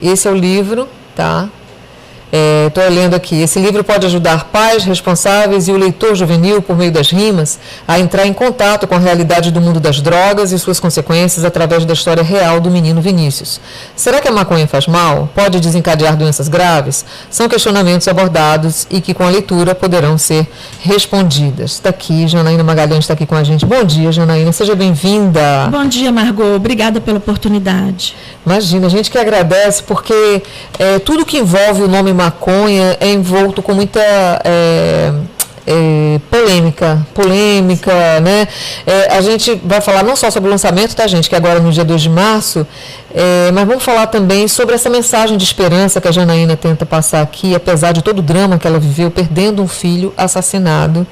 Esse é o livro, tá? Estou lendo aqui. Esse livro pode ajudar pais, responsáveis e o leitor juvenil, por meio das rimas, a entrar em contato com a realidade do mundo das drogas e suas consequências através da história real do menino Vinícius. Será que a maconha faz mal? Pode desencadear doenças graves? São questionamentos abordados e que com a leitura poderão ser respondidas. Está aqui, Janaína Magalhães está aqui com a gente. Bom dia, Janaína. Seja bem-vinda. Bom dia, Margot. Obrigada pela oportunidade. Imagina, a gente que agradece, porque tudo que envolve o nome maconha é envolto com muita polêmica, né? A gente vai falar não só sobre o lançamento, tá, gente, que é agora no dia 2 de março, mas vamos falar também sobre essa mensagem de esperança que a Janaína tenta passar aqui, apesar de todo o drama que ela viveu, perdendo um filho assassinado.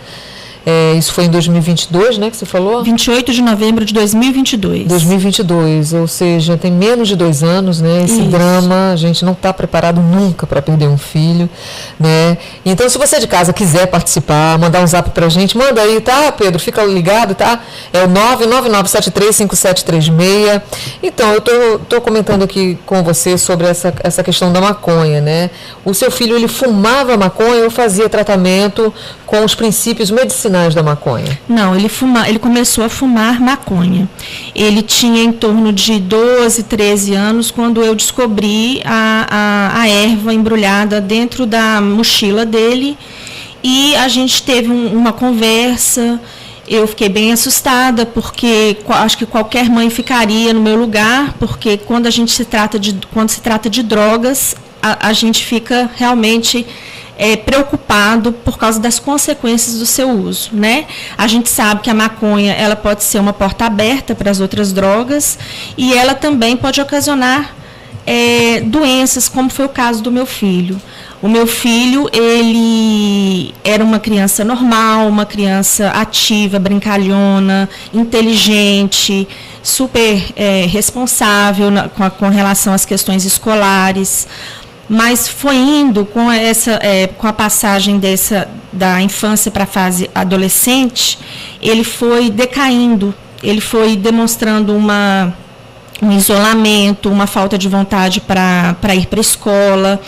Isso foi em 2022, né, que você falou? 28 de novembro de 2022. 2022, ou seja, tem menos de 2 anos, né, esse drama, a gente não está preparado nunca para perder um filho, né. Então, se você de casa quiser participar, mandar um zap para a gente, manda aí, tá, Pedro? Fica ligado, tá? É o 999735736. Então, eu tô comentando aqui com você sobre essa questão da maconha, né. O seu filho, ele fumava maconha ou fazia tratamento com os princípios medicinais da maconha? Não, ele começou a fumar maconha. Ele tinha em torno de 12, 13 anos quando eu descobri a erva embrulhada dentro da mochila dele e a gente teve uma conversa. Eu fiquei bem assustada, porque acho que qualquer mãe ficaria no meu lugar, porque quando se trata de drogas, a gente fica realmente preocupado por causa das consequências do seu uso, né? A gente sabe que a maconha, ela pode ser uma porta aberta para as outras drogas e ela também pode ocasionar doenças, como foi o caso do meu filho. O meu filho, ele era uma criança normal, uma criança ativa, brincalhona, inteligente, super responsável com relação às questões escolares. Mas foi indo com a passagem da infância para a fase adolescente, ele foi decaindo, ele foi demonstrando um isolamento, uma falta de vontade para ir para a escola,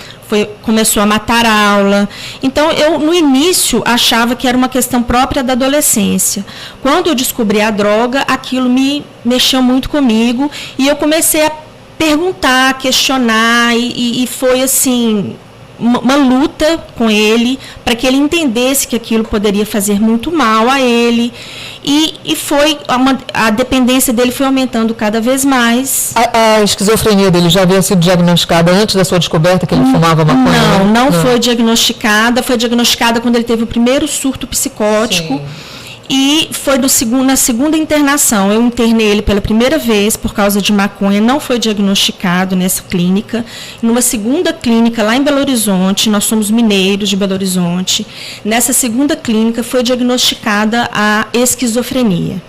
começou a matar a aula. Então, eu, no início, achava que era uma questão própria da adolescência. Quando eu descobri a droga, aquilo me mexeu muito comigo e eu comecei a perguntar, questionar, e foi assim uma luta com ele para que ele entendesse que aquilo poderia fazer muito mal a ele, e a dependência dele foi aumentando cada vez mais. A esquizofrenia dele já havia sido diagnosticada antes da sua descoberta que ele fumava maconha? Não foi diagnosticada, foi diagnosticada quando ele teve o primeiro surto psicótico. Sim. E foi na segunda internação. Eu internei ele pela primeira vez por causa de maconha, não foi diagnosticado nessa clínica. Numa segunda clínica lá em Belo Horizonte, nós somos mineiros de Belo Horizonte, nessa segunda clínica foi diagnosticada a esquizofrenia.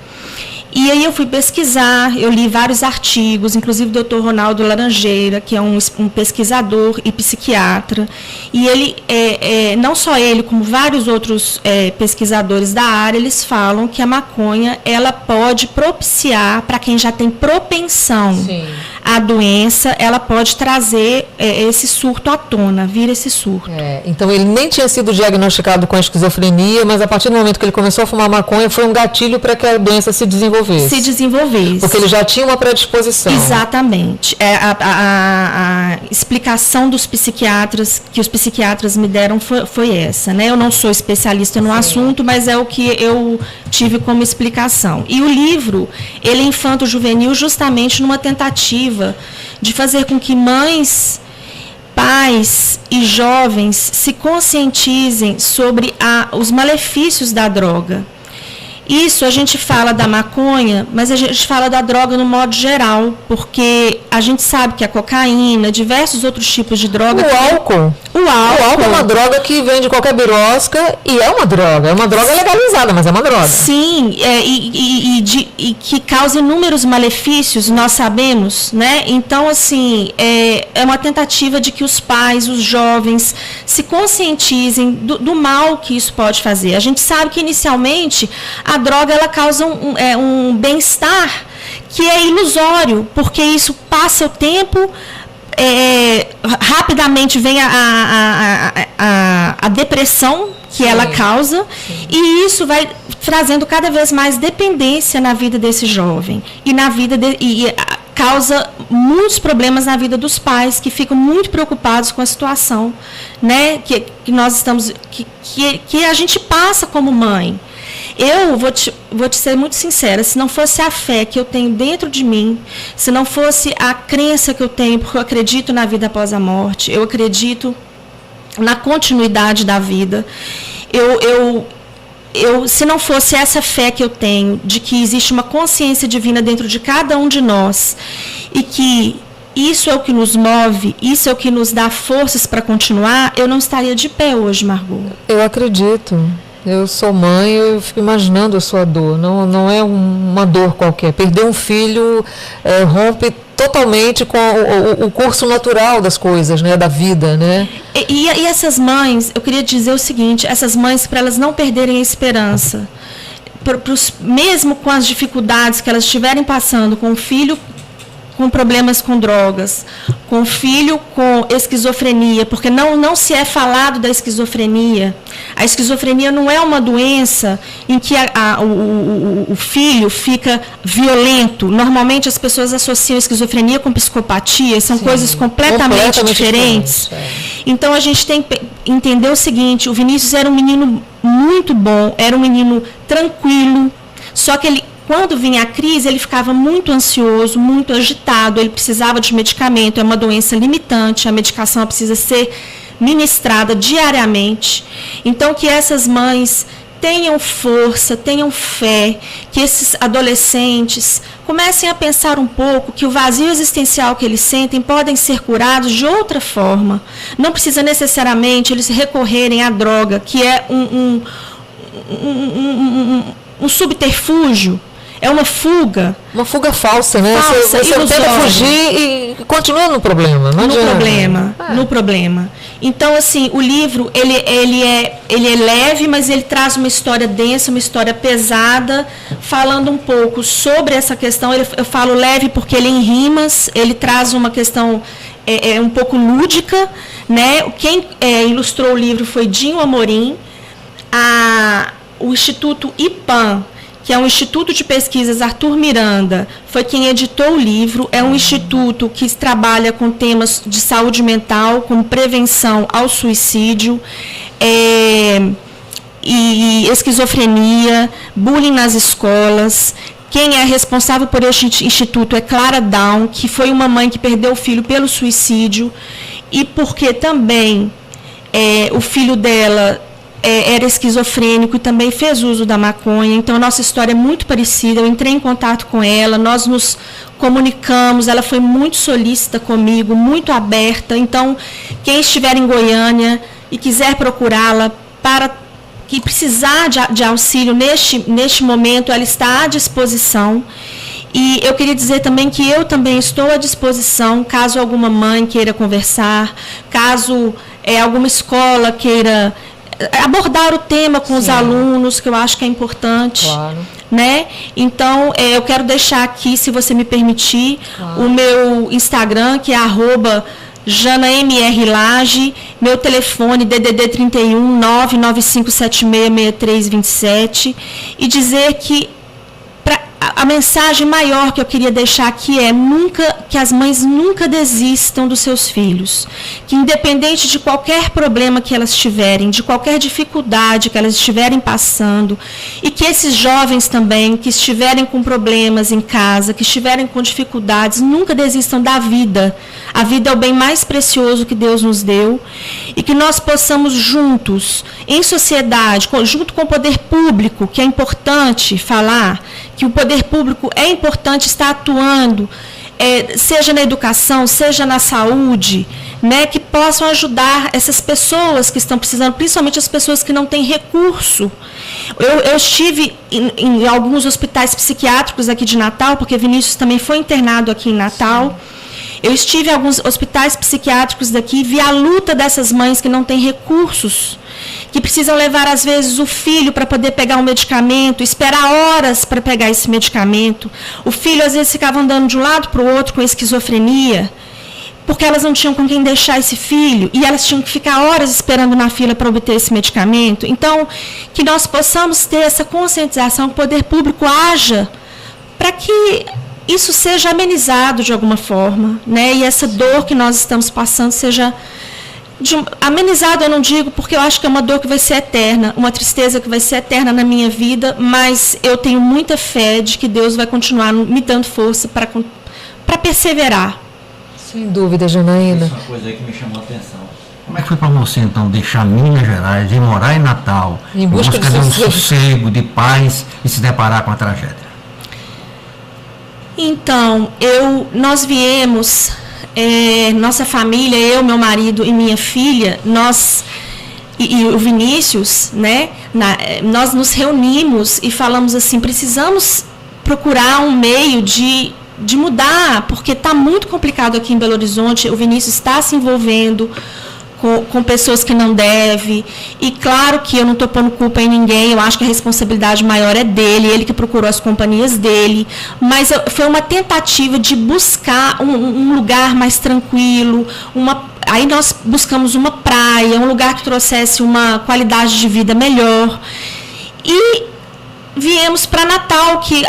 E aí eu fui pesquisar, eu li vários artigos, inclusive o Dr. Ronaldo Laranjeira, que é um pesquisador e psiquiatra, e ele, não só ele, como vários outros pesquisadores da área, eles falam que a maconha, ela pode propiciar, para quem já tem propensão à doença, ela pode trazer esse surto à tona, vir esse surto. Então ele nem tinha sido diagnosticado com a esquizofrenia, mas a partir do momento que ele começou a fumar maconha, foi um gatilho para que a doença se desenvolvesse. Porque ele já tinha uma predisposição. Exatamente. A explicação dos psiquiatras, que os psiquiatras me deram, foi essa, né? Eu não sou especialista no assunto, mas é o que eu tive como explicação. E o livro, ele é infanto-juvenil justamente numa tentativa de fazer com que mães, pais e jovens se conscientizem sobre os malefícios da droga. Isso a gente fala da maconha, mas a gente fala da droga no modo geral, porque a gente sabe que a cocaína, diversos outros tipos de droga... O álcool é uma droga que vem de qualquer birosca e é uma droga legalizada, mas é uma droga. Sim, e que causa inúmeros malefícios, nós sabemos, né? Então, assim, é uma tentativa de que os pais, os jovens, se conscientizem do mal que isso pode fazer. A gente sabe que, inicialmente, a droga ela causa um bem-estar que é ilusório, porque isso passa o tempo, rapidamente vem a depressão que ela causa, e isso vai trazendo cada vez mais dependência na vida desse jovem e causa muitos problemas na vida dos pais, que ficam muito preocupados com a situação, né, que nós estamos, que a gente passa como mãe. Eu vou te ser muito sincera, se não fosse a fé que eu tenho dentro de mim, se não fosse a crença que eu tenho, porque eu acredito na vida após a morte, eu acredito na continuidade da vida, se não fosse essa fé que eu tenho, de que existe uma consciência divina dentro de cada um de nós, e que isso é o que nos move, isso é o que nos dá forças para continuar, eu não estaria de pé hoje, Margot. Eu acredito. Eu sou mãe, eu fico imaginando a sua dor. Não é uma dor qualquer. Perder um filho rompe totalmente com o curso natural das coisas, né, da vida, né? E essas mães, eu queria dizer o seguinte, essas mães, para elas não perderem a esperança, mesmo com as dificuldades que elas estiverem passando com o filho com problemas com drogas, com filho com esquizofrenia, porque não se é falado da esquizofrenia. A esquizofrenia não é uma doença em que o filho fica violento. Normalmente as pessoas associam esquizofrenia com psicopatia, são coisas completamente diferentes. Então a gente tem que entender o seguinte, o Vinícius era um menino muito bom, era um menino tranquilo, só que quando vinha a crise, ele ficava muito ansioso, muito agitado, ele precisava de medicamento, é uma doença limitante, a medicação precisa ser ministrada diariamente. Então, que essas mães tenham força, tenham fé, que esses adolescentes comecem a pensar um pouco que o vazio existencial que eles sentem podem ser curados de outra forma. Não precisa necessariamente eles recorrerem à droga, que é um subterfúgio. É uma fuga. Uma fuga falsa, né? Falsa, você tenta fugir e continua no problema. No problema. Então, assim, o livro, ele é leve, mas ele traz uma história densa, uma história pesada, falando um pouco sobre essa questão. Eu falo leve porque ele é em rimas, ele traz uma questão um pouco lúdica, né? Quem ilustrou o livro foi Dinho Amorim. O Instituto IPAM, que é um Instituto de Pesquisas Arthur Miranda, foi quem editou o livro. É um instituto que trabalha com temas de saúde mental, com prevenção ao suicídio, e esquizofrenia, bullying nas escolas. Quem é responsável por este instituto é Clara Down, que foi uma mãe que perdeu o filho pelo suicídio, e porque também o filho dela era esquizofrênico e também fez uso da maconha. Então, a nossa história é muito parecida. Eu entrei em contato com ela, nós nos comunicamos, ela foi muito solícita comigo, muito aberta. Então, quem estiver em Goiânia e quiser procurá-la para que precisar de auxílio neste momento, ela está à disposição. E eu queria dizer também que eu também estou à disposição, caso alguma mãe queira conversar, caso alguma escola queira abordar o tema com os alunos, que eu acho que é importante. Claro. Né? Então, eu quero deixar aqui, se você me permitir, o meu Instagram, que é @JanaMRLage, meu telefone DDD 31 995766327, e dizer que a mensagem maior que eu queria deixar aqui é que as mães nunca desistam dos seus filhos, que independente de qualquer problema que elas tiverem, de qualquer dificuldade que elas estiverem passando, e que esses jovens também que estiverem com problemas em casa, que estiverem com dificuldades, nunca desistam da vida. A vida é o bem mais precioso que Deus nos deu, e que nós possamos juntos, em sociedade, junto com o poder público, que é importante falar, que o poder público é importante estar atuando, seja na educação, seja na saúde, né, que possam ajudar essas pessoas que estão precisando, principalmente as pessoas que não têm recurso. Eu estive em alguns hospitais psiquiátricos aqui de Natal, porque Vinícius também foi internado aqui em Natal. Eu estive em alguns hospitais psiquiátricos daqui, vi a luta dessas mães que não têm recursos, que precisam levar, às vezes, o filho para poder pegar um medicamento, esperar horas para pegar esse medicamento. O filho, às vezes, ficava andando de um lado para o outro com esquizofrenia. porque elas não tinham com quem deixar esse filho, e elas tinham que ficar horas esperando na fila para obter esse medicamento. Então, que nós possamos ter essa conscientização, que o poder público haja para que isso seja amenizado de alguma forma, né? E essa dor que nós estamos passando seja amenizado. Eu não digo porque eu acho que é uma dor que vai ser eterna, uma tristeza que vai ser eterna na minha vida, mas eu tenho muita fé de que Deus vai continuar me dando força para perseverar. Sem dúvida, Janaína. Isso é uma coisa aí que me chamou a atenção. Como é que foi para você, então, deixar Minas Gerais e morar em Natal, em busca de um sossego, de paz, e se deparar com a tragédia? Então, nós viemos, nossa família, eu, meu marido e minha filha, e o Vinícius, né, nós nos reunimos e falamos assim, precisamos procurar um meio de mudar, porque está muito complicado aqui em Belo Horizonte. O Vinícius está se envolvendo com pessoas que não deve, e claro que eu não estou pondo culpa em ninguém, eu acho que a responsabilidade maior é dele, ele que procurou as companhias dele, mas foi uma tentativa de buscar um lugar mais tranquilo, aí nós buscamos uma praia, um lugar que trouxesse uma qualidade de vida melhor, e viemos para Natal, que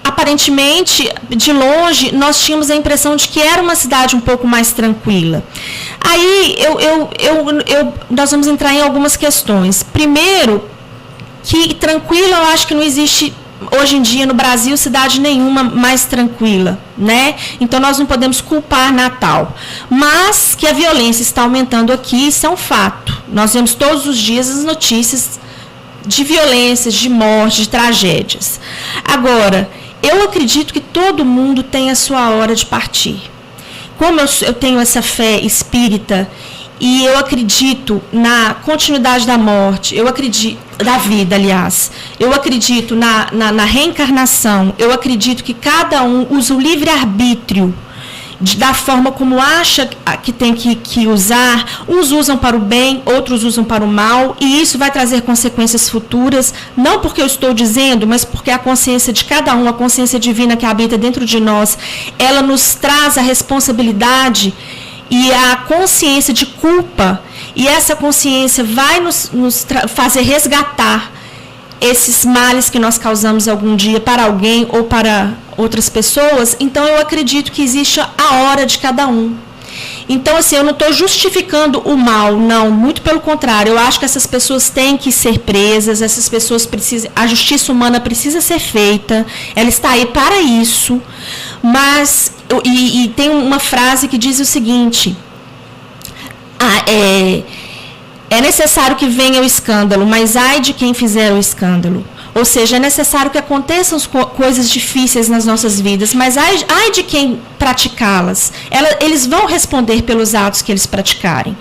aparentemente, de longe, nós tínhamos a impressão de que era uma cidade um pouco mais tranquila. Aí, nós vamos entrar em algumas questões. Primeiro, que tranquila, eu acho que não existe, hoje em dia, no Brasil, cidade nenhuma mais tranquila, né? Então, nós não podemos culpar Natal. Mas que a violência está aumentando aqui, isso é um fato. Nós vemos todos os dias as notícias de violências, de mortes, de tragédias. Agora, eu acredito que todo mundo tem a sua hora de partir. Como eu tenho essa fé espírita, e eu acredito na continuidade da morte, eu acredito, da vida, aliás, eu acredito na reencarnação, eu acredito que cada um usa o livre-arbítrio da forma como acha que tem que usar. Uns usam para o bem, outros usam para o mal, e isso vai trazer consequências futuras, não porque eu estou dizendo, mas porque a consciência de cada um, a consciência divina que habita dentro de nós, ela nos traz a responsabilidade e a consciência de culpa, e essa consciência vai nos fazer resgatar esses males que nós causamos algum dia para alguém ou para outras pessoas. Então, eu acredito que existe a hora de cada um. Então, assim, eu não estou justificando o mal, não, muito pelo contrário. Eu acho que essas pessoas têm que ser presas, essas pessoas precisam, a justiça humana precisa ser feita, ela está aí para isso. Mas, e tem uma frase que diz o seguinte: é necessário que venha o escândalo, mas ai de quem fizer o escândalo. Ou seja, é necessário que aconteçam coisas difíceis nas nossas vidas, mas ai de quem praticá-las. Eles vão responder pelos atos que eles praticarem.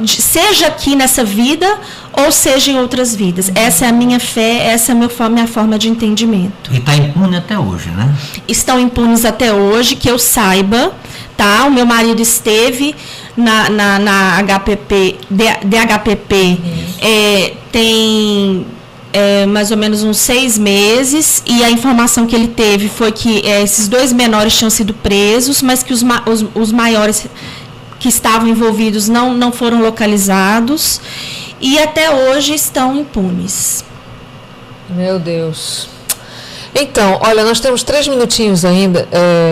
Seja aqui nessa vida, ou seja em outras vidas. Essa é a minha fé, essa é a minha forma de entendimento. E está impune até hoje, né? Estão impunes até hoje, que eu saiba. Tá? O meu marido esteve na HPP, DHPP, tem mais ou menos uns 6 meses, e a informação que ele teve foi que esses 2 menores tinham sido presos, mas que os maiores que estavam envolvidos não foram localizados, e até hoje estão impunes. Meu Deus. Então, olha, nós temos 3 minutinhos ainda,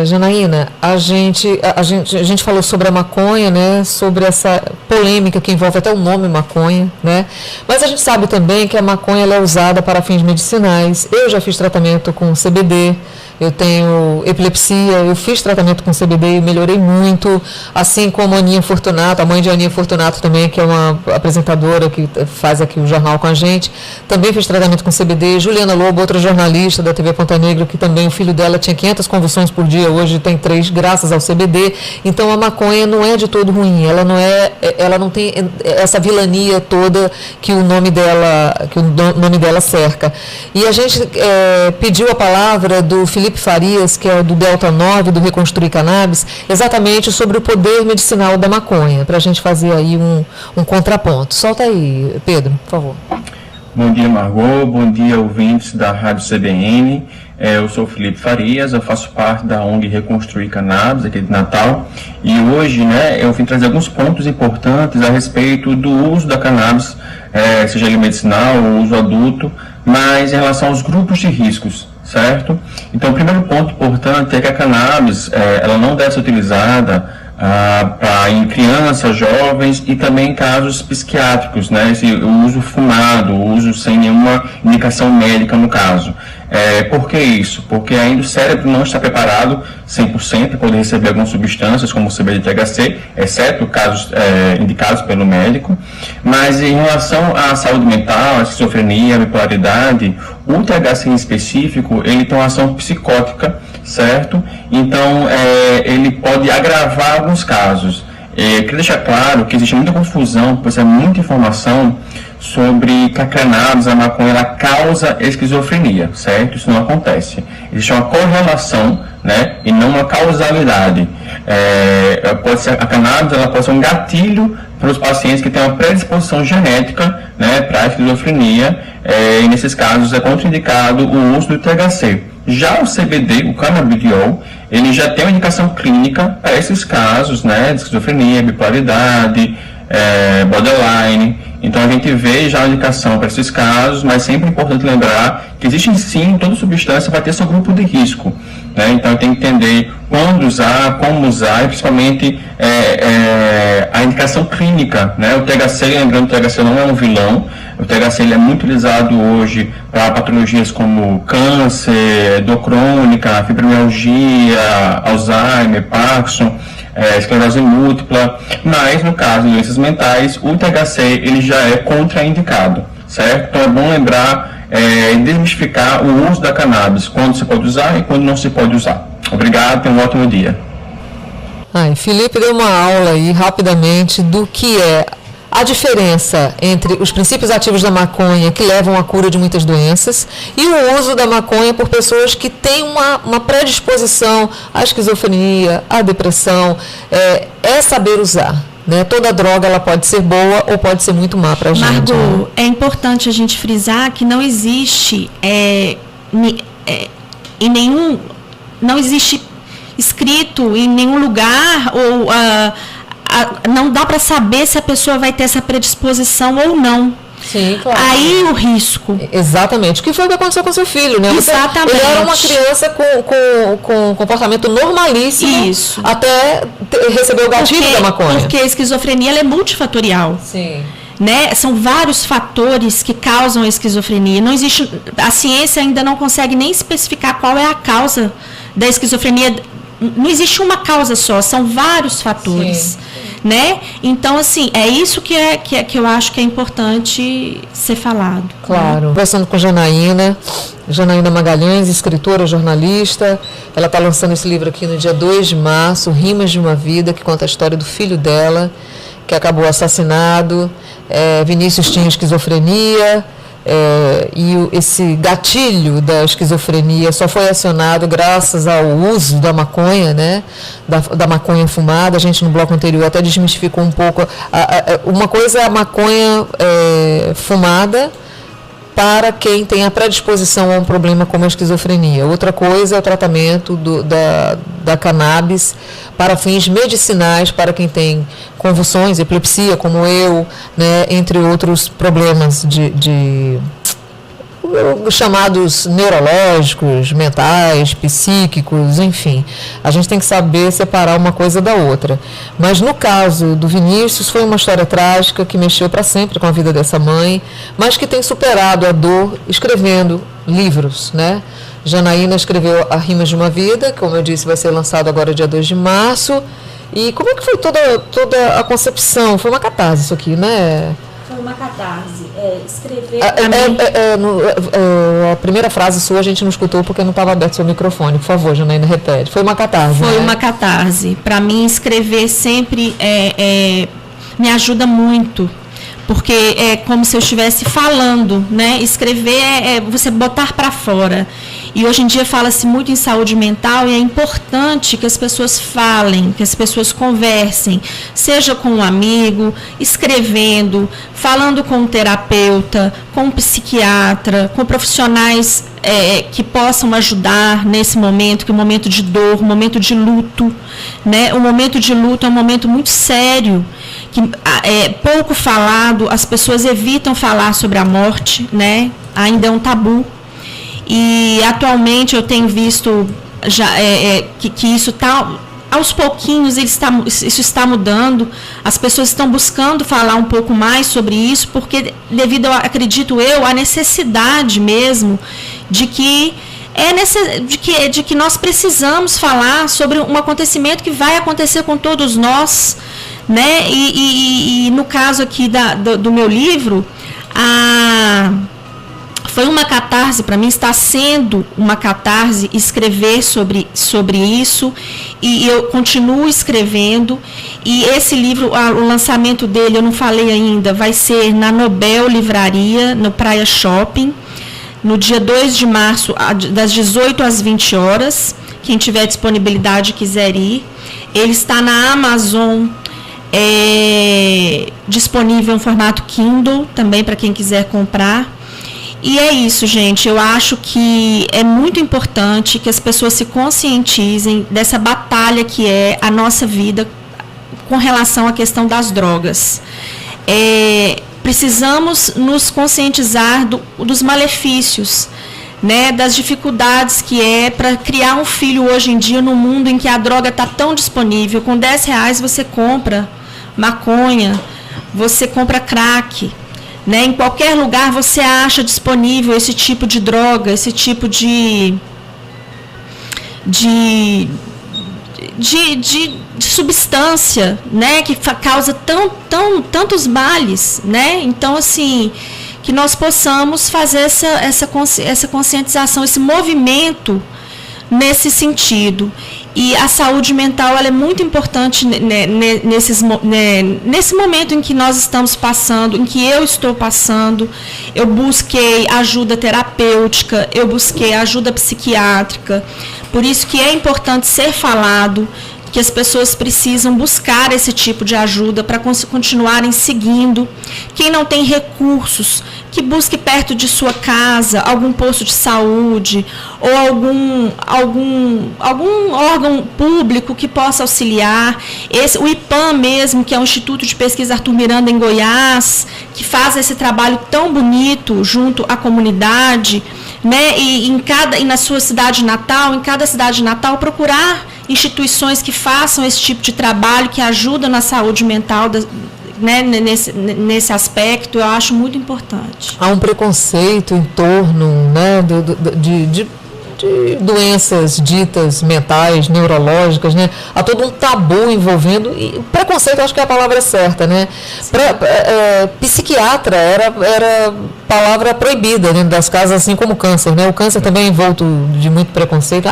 Janaína. A gente falou sobre a maconha, né? Sobre essa polêmica que envolve até o nome maconha, né? Mas a gente sabe também que a maconha ela é usada para fins medicinais. Eu já fiz tratamento com CBD. Eu tenho epilepsia, eu fiz tratamento com CBD e melhorei muito, assim como a Aninha Fortunato, a mãe de Aninha Fortunato também, que é uma apresentadora que faz aqui o jornal com a gente, também fez tratamento com CBD. Juliana Lobo, outra jornalista da TV Ponta Negra, que também o filho dela tinha 500 convulsões por dia, hoje tem 3 graças ao CBD. Então a maconha não é de todo ruim, ela não tem essa vilania toda que o nome dela cerca. E a gente pediu a palavra do Felipe Farias, que é do Delta 9, do Reconstruir Cannabis, exatamente sobre o poder medicinal da maconha, para a gente fazer aí um contraponto. Solta aí, Pedro, por favor. Bom dia, Margot. Bom dia, ouvintes da Rádio CBN. Eu sou Felipe Farias, eu faço parte da ONG Reconstruir Cannabis, aqui de Natal, e hoje, né, eu vim trazer alguns pontos importantes a respeito do uso da cannabis, seja ele medicinal ou uso adulto, mas em relação aos grupos de riscos, certo? Então, o primeiro ponto importante é que a cannabis, ela não deve ser utilizada em crianças, jovens e também em casos psiquiátricos, né? O uso fumado, o uso sem nenhuma indicação médica no caso. Por que isso? Porque ainda o cérebro não está preparado 100% para poder receber algumas substâncias como o CBD e THC, exceto casos indicados pelo médico. Mas em relação à saúde mental, à esquizofrenia, à bipolaridade, o THC em específico, ele tem uma ação psicótica, certo? Então, ele pode agravar alguns casos. Queria deixar claro que existe muita confusão, pois é muita informação sobre que a cannabis, a maconha, ela causa esquizofrenia, certo? Isso não acontece. Existe uma correlação, né, e não uma causalidade. A cannabis, ela pode ser um gatilho para os pacientes que têm uma predisposição genética, né, para a esquizofrenia, e nesses casos é contraindicado o uso do THC. Já o CBD, o cannabidiol, ele já tem uma indicação clínica para esses casos, né, de esquizofrenia, bipolaridade, borderline. Então a gente vê já a indicação para esses casos, mas sempre é importante lembrar que existe sim, toda substância vai ter seu grupo de risco, né? Então tem que entender quando usar, como usar e principalmente a indicação clínica, né? O THC, lembrando, o THC não é um vilão. O THC ele é muito utilizado hoje para patologias como câncer, dor crônica, fibromialgia, Alzheimer, Parkinson, esclerose múltipla, mas no caso de doenças mentais, o THC ele já é contraindicado, certo? Então é bom lembrar e desmistificar o uso da cannabis, quando se pode usar e quando não se pode usar. Obrigado, tenha um ótimo dia. Felipe deu uma aula aí rapidamente do que é a diferença entre os princípios ativos da maconha, que levam à cura de muitas doenças, e o uso da maconha por pessoas que têm uma predisposição à esquizofrenia, à depressão. É saber usar, né? Toda droga ela pode ser boa ou pode ser muito má para a gente. Margot, né? é importante a gente frisar que não existe não existe escrito em nenhum lugar ou não dá para saber se a pessoa vai ter essa predisposição ou não. Sim, claro. Aí o risco. Exatamente. O que foi o que aconteceu com seu filho, né? Exatamente. Ele era uma criança com comportamento normalíssimo. Isso. Até receber o gatilho da maconha. Porque a esquizofrenia ela é multifatorial. Sim. Né? São vários fatores que causam a esquizofrenia. Não existe, a ciência ainda não consegue nem especificar qual é a causa da esquizofrenia. Não existe uma causa só, são vários fatores. Sim. Né? Então, assim, é isso que eu acho que é importante ser falado. Claro. Conversando com Janaína Magalhães, escritora, jornalista. Ela está lançando esse livro aqui no dia 2 de março, Rimas de uma Vida, que conta a história do filho dela, que acabou assassinado. Vinícius tinha esquizofrenia. E esse gatilho da esquizofrenia só foi acionado graças ao uso da maconha, né? Da maconha fumada. A gente no bloco anterior até desmistificou um pouco. Uma coisa é a maconha fumada para quem tem a predisposição a um problema como a esquizofrenia. Outra coisa é o tratamento da cannabis para fins medicinais, para quem tem convulsões, epilepsia, como eu, né, entre outros problemas chamados neurológicos, mentais, psíquicos, enfim. A gente tem que saber separar uma coisa da outra. Mas no caso do Vinícius, foi uma história trágica que mexeu para sempre com a vida dessa mãe, mas que tem superado a dor escrevendo livros, né? Janaína escreveu A Rimas de uma Vida, que, como eu disse, vai ser lançado agora dia 2 de março. E como é que foi toda a concepção? Foi uma catarse isso aqui, né? Foi uma catarse. Escrever... A primeira frase sua a gente não escutou porque não estava aberto seu microfone. Por favor, Janaína, repete. Foi uma catarse. Foi uma catarse. Para mim, escrever sempre me ajuda muito. Porque é como se eu estivesse falando, né? Escrever é você botar para fora. E hoje em dia fala-se muito em saúde mental e é importante que as pessoas falem, que as pessoas conversem, seja com um amigo, escrevendo, falando com um terapeuta, com um psiquiatra, com profissionais que possam ajudar nesse momento, que é um momento de dor, um momento de luto, né? O momento de luto é um momento muito sério, que é pouco falado, as pessoas evitam falar sobre a morte, né? Ainda é um tabu. E atualmente eu tenho visto que isso está, aos pouquinhos isso está mudando, as pessoas estão buscando falar um pouco mais sobre isso, porque devido, acredito eu, à necessidade mesmo de que nós precisamos falar sobre um acontecimento que vai acontecer com todos nós, né? E no caso aqui do meu livro, foi uma catarse para mim, está sendo uma catarse escrever sobre isso, e eu continuo escrevendo. E esse livro, o lançamento dele, eu não falei ainda, vai ser na Nobel Livraria, no Praia Shopping, no dia 2 de março, das 18 às 20 horas. Quem tiver disponibilidade e quiser ir. Ele está na Amazon, disponível em formato Kindle, também para quem quiser comprar. E é isso, gente. Eu acho que é muito importante que as pessoas se conscientizem dessa batalha que é a nossa vida com relação à questão das drogas. Precisamos nos conscientizar dos malefícios, né, das dificuldades que é para criar um filho hoje em dia no mundo em que a droga está tão disponível. Com R$10 você compra maconha, você compra crack, né? Em qualquer lugar você acha disponível esse tipo de droga, esse tipo de substância, né, que causa tantos males, né? Então, assim, que nós possamos fazer essa conscientização, esse movimento nesse sentido. E a saúde mental, ela é muito importante nesse momento em que nós estamos passando, em que eu estou passando. Eu busquei ajuda terapêutica, eu busquei ajuda psiquiátrica. Por isso que é importante ser falado, que as pessoas precisam buscar esse tipo de ajuda para continuarem seguindo. Quem não tem recursos, que busque perto de sua casa algum posto de saúde ou algum órgão público que possa auxiliar. O IPAM mesmo, que é o Instituto de Pesquisa Arthur Miranda em Goiás, que faz esse trabalho tão bonito junto à comunidade, né? E na sua cidade natal, em cada cidade natal, procurar instituições que façam esse tipo de trabalho, que ajudam na saúde mental, né, nesse aspecto, eu acho muito importante. Há um preconceito em torno, né, de doenças ditas mentais, neurológicas, né? Há todo um tabu envolvendo, e preconceito acho que é a palavra certa, né? Psiquiatra era palavra proibida dentro das casas, assim como câncer, né? O câncer também é envolto de muito preconceito.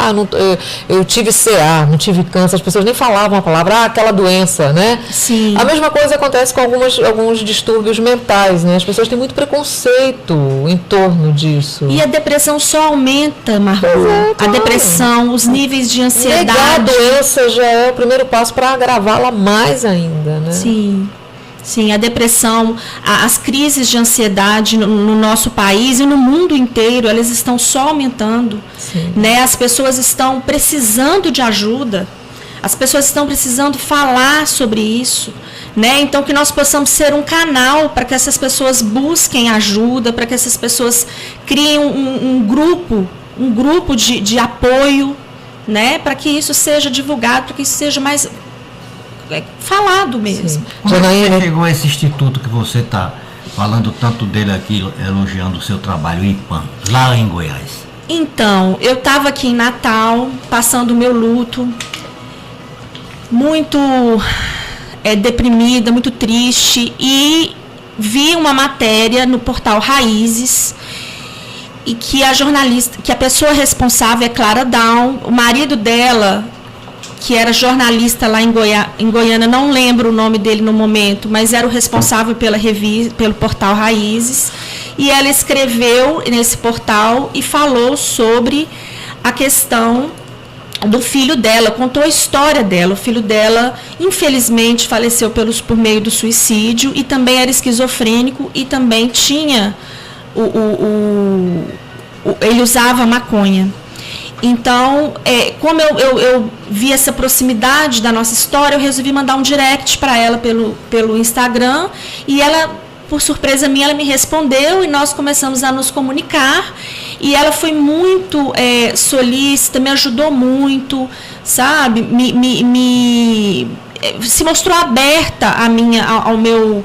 Eu tive CA, não tive câncer, as pessoas nem falavam a palavra, aquela doença, né? Sim. A mesma coisa acontece com alguns distúrbios mentais, né? As pessoas têm muito preconceito em torno disso. E a depressão só aumenta, Margot. A depressão, os níveis de ansiedade. Negar a doença já é o primeiro passo para agravá-la mais ainda, né? Sim, a depressão, as crises de ansiedade no nosso país e no mundo inteiro, elas estão só aumentando, né? As pessoas estão precisando de ajuda, as pessoas estão precisando falar sobre isso, né? Então, que nós possamos ser um canal para que essas pessoas busquem ajuda, para que essas pessoas criem um grupo de apoio, né? Para que isso seja divulgado, para que isso seja mais falado mesmo. Como você chegou a esse instituto que você está falando tanto dele aqui, elogiando o seu trabalho, o IPAM, lá em Goiás? Então, eu estava aqui em Natal, passando o meu luto, muito deprimida, muito triste, e vi uma matéria no portal Raízes, e que a pessoa responsável é Clara Down, o marido dela, que era jornalista lá em Goiânia, não lembro o nome dele no momento, mas era o responsável pelo portal Raízes, e ela escreveu nesse portal e falou sobre a questão do filho dela, contou a história dela. O filho dela, infelizmente, faleceu por meio do suicídio e também era esquizofrênico e também tinha ele usava maconha. Então, como eu vi essa proximidade da nossa história, eu resolvi mandar um direct para ela pelo Instagram, e ela, por surpresa minha, ela me respondeu e nós começamos a nos comunicar, e ela foi muito solícita, me ajudou muito, sabe, se mostrou aberta ao meu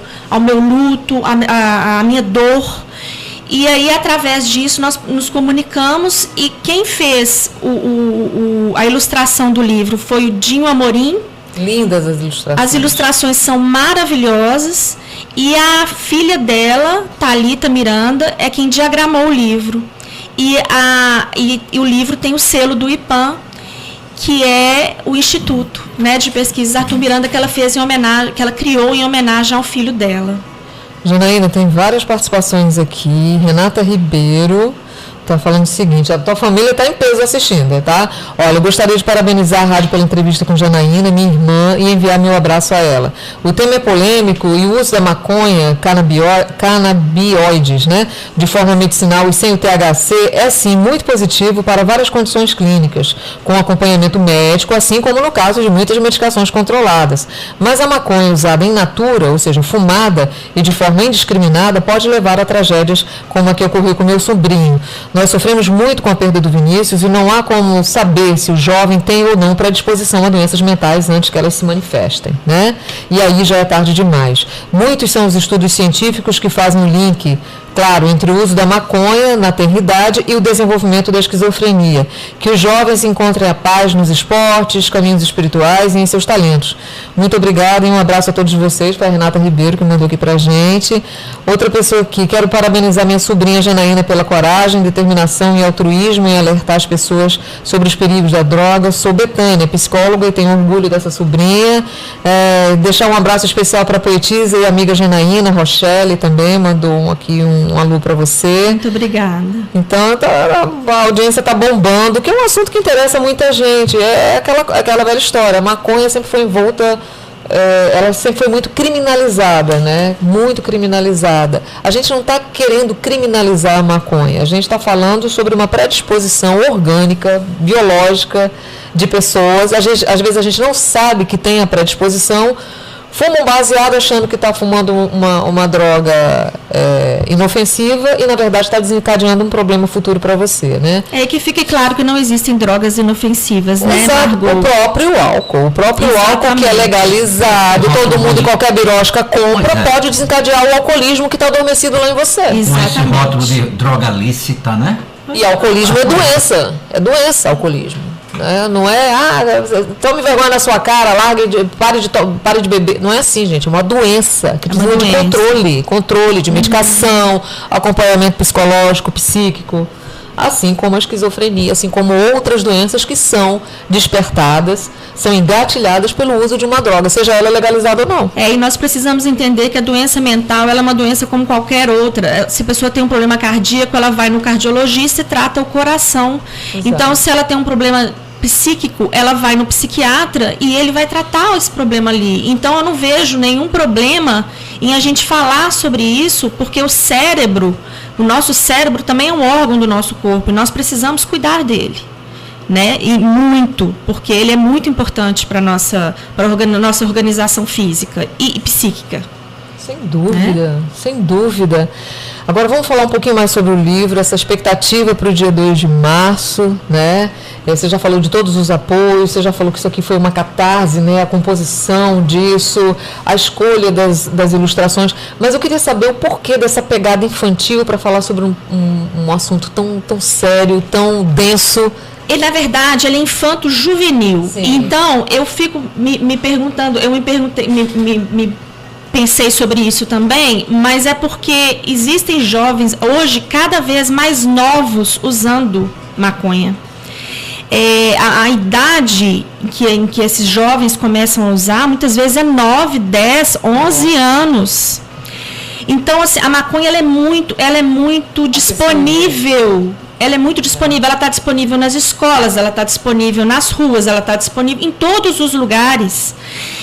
luto, à minha dor. E aí, através disso, nós nos comunicamos, e quem fez a ilustração do livro foi o Dinho Amorim. Lindas as ilustrações. As ilustrações são maravilhosas, e a filha dela, Thalita Miranda, é quem diagramou o livro. E o livro tem o selo do IPAM, que é o Instituto, né, de Pesquisas Arthur Miranda, que ela fez que ela criou em homenagem ao filho dela. Janaína, tem várias participações aqui. Renata Ribeiro está falando o seguinte: a tua família está em peso assistindo, tá? Olha, eu gostaria de parabenizar a rádio pela entrevista com Janaína, minha irmã, e enviar meu abraço a ela. O tema é polêmico e o uso da maconha, canabioides, né, de forma medicinal e sem o THC, é sim muito positivo para várias condições clínicas, com acompanhamento médico, assim como no caso de muitas medicações controladas. Mas a maconha usada in natura, ou seja, fumada e de forma indiscriminada, pode levar a tragédias como a que ocorreu com meu sobrinho. Nós sofremos muito com a perda do Vinícius e não há como saber se o jovem tem ou não predisposição a doenças mentais antes que elas se manifestem, né? E aí já é tarde demais. Muitos são os estudos científicos que fazem o link, claro, entre o uso da maconha na tenridade e o desenvolvimento da esquizofrenia. Que os jovens encontrem a paz nos esportes, caminhos espirituais e em seus talentos. Muito obrigada e um abraço a todos vocês. Foi a Renata Ribeiro que mandou aqui pra gente. Outra pessoa aqui: quero parabenizar minha sobrinha Janaína pela coragem, determinação e altruísmo em alertar as pessoas sobre os perigos da droga. Sou Betânia, psicóloga, e tenho orgulho dessa sobrinha. Deixar um abraço especial para a poetisa e amiga Janaína. Rochelle também mandou aqui um alô para você. Muito obrigada. Então, a audiência está bombando, que é um assunto que interessa muita gente. É aquela velha história. A maconha sempre foi envolta, ela sempre foi muito criminalizada, né? Muito criminalizada. A gente não está querendo criminalizar a maconha. A gente está falando sobre uma predisposição orgânica, biológica de pessoas. Às vezes a gente não sabe que tem a predisposição, fuma um baseado achando que está fumando uma droga inofensiva e, na verdade, está desencadeando um problema futuro para você, né? É que fique claro que não existem drogas inofensivas, né, Exato, Margot? o próprio álcool que é legalizado, todo mundo, qualquer birosca compra, pode desencadear o alcoolismo que está adormecido lá em você. Exatamente. Com esse rótulo de droga lícita, né? E alcoolismo é doença, alcoolismo. Não é, tome vergonha na sua cara, pare de beber. Não é assim, gente, é uma doença que precisa de controle de medicação, acompanhamento psicológico, psíquico, assim como a esquizofrenia, assim como outras doenças que são despertadas, são engatilhadas pelo uso de uma droga, seja ela legalizada ou não. E nós precisamos entender que a doença mental, ela é uma doença como qualquer outra. Se a pessoa tem um problema cardíaco, ela vai no cardiologista e trata o coração. Exato. Então, se ela tem um problema psíquico, ela vai no psiquiatra e ele vai tratar esse problema ali. Então, eu não vejo nenhum problema em a gente falar sobre isso, porque o nosso cérebro também é um órgão do nosso corpo e nós precisamos cuidar dele, né? E muito, porque ele é muito importante para a nossa organização física e psíquica. Sem dúvida, sem dúvida. Agora vamos falar um pouquinho mais sobre o livro, essa expectativa para o dia 2 de março, né? Você já falou de todos os apoios, você já falou que isso aqui foi uma catarse, né? A composição disso, a escolha das ilustrações, mas eu queria saber o porquê dessa pegada infantil para falar sobre um assunto tão sério, tão denso. Ele, na verdade, ele é infanto-juvenil. Então, eu fico me perguntando, pensei sobre isso também, mas é porque existem jovens hoje cada vez mais novos usando maconha. A idade em que esses jovens começam a usar, muitas vezes é 9, 10, 11 anos. Então, assim, a maconha ela é muito disponível ela é muito disponível, ela está disponível nas escolas, ela está disponível nas ruas, ela está disponível em todos os lugares,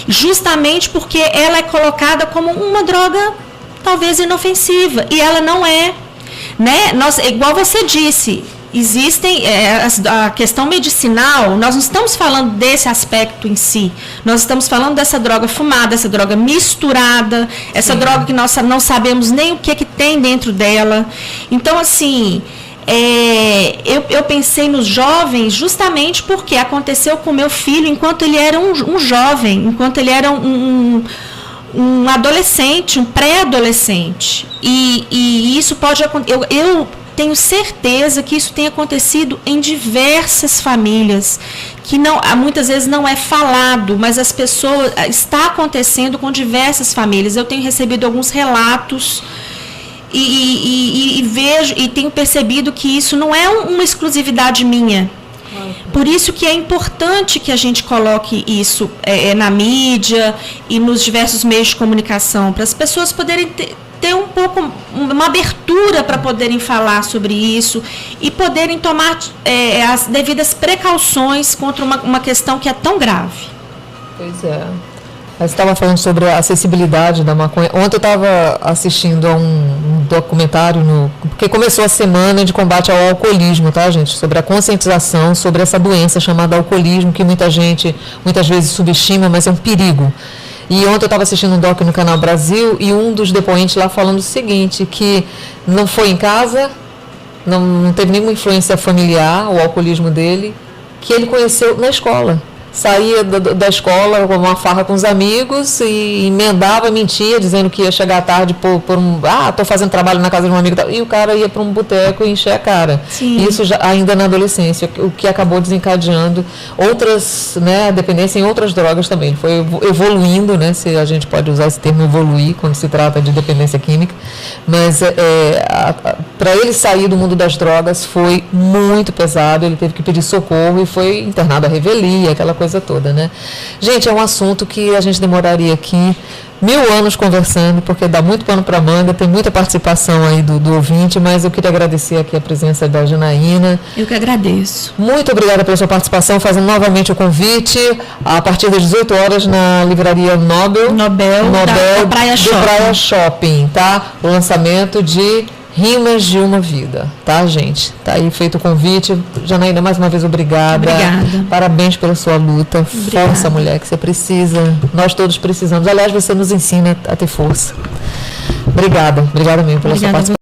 justamente porque ela é colocada como uma droga talvez inofensiva, e ela não é, né? Igual você disse, existem, a questão medicinal, nós não estamos falando desse aspecto em si, nós estamos falando dessa droga fumada, essa droga misturada, essa droga que nós não sabemos nem o que tem dentro dela. Então, assim, eu pensei nos jovens justamente porque aconteceu com meu filho enquanto ele era um jovem, enquanto ele era um adolescente, um pré-adolescente. E isso pode acontecer. Eu tenho certeza que isso tem acontecido em diversas famílias, que muitas vezes não é falado, mas as pessoas está acontecendo com diversas famílias. Eu tenho recebido alguns relatos e vejo e tenho percebido que isso não é uma exclusividade minha. Por isso que é importante que a gente coloque isso na mídia e nos diversos meios de comunicação, para as pessoas poderem ter um pouco, uma abertura para poderem falar sobre isso e poderem tomar as devidas precauções contra uma questão que é tão grave. Pois é. Você estava falando sobre a acessibilidade da maconha. Ontem eu estava assistindo a um documentário, porque começou a semana de combate ao alcoolismo, tá, gente? Sobre a conscientização sobre essa doença chamada alcoolismo, que muita gente, muitas vezes subestima, mas é um perigo. E ontem eu estava assistindo um doc no Canal Brasil e um dos depoentes lá falando o seguinte, que não foi em casa, não teve nenhuma influência familiar, o alcoolismo dele, que ele conheceu na escola. Saía da escola com uma farra com os amigos e emendava, mentia, dizendo que ia chegar tarde estou fazendo trabalho na casa de um amigo, e o cara ia para um boteco e encher a cara. Sim. Isso já, ainda na adolescência, o que acabou desencadeando outras, né, a dependência em outras drogas também. Ele foi evoluindo, né, se a gente pode usar esse termo evoluir quando se trata de dependência química, mas para ele sair do mundo das drogas foi muito pesado, ele teve que pedir socorro e foi internado à revelia, aquela coisa toda, né? Gente, é um assunto que a gente demoraria aqui 1000 anos conversando, porque dá muito pano para manga, tem muita participação aí do ouvinte, mas eu queria agradecer aqui a presença da Janaína. Eu que agradeço. Muito obrigada pela sua participação, fazendo novamente o convite, a partir das 18 horas na livraria Nobel da Praia Shopping. Praia Shopping, tá? O lançamento de Rimas de uma Vida, tá, gente? Tá aí feito o convite. Janaína, mais uma vez, obrigada. Obrigada. Parabéns pela sua luta. Obrigada. Força, mulher, que você precisa. Nós todos precisamos. Aliás, você nos ensina a ter força. Obrigada mesmo pela sua participação.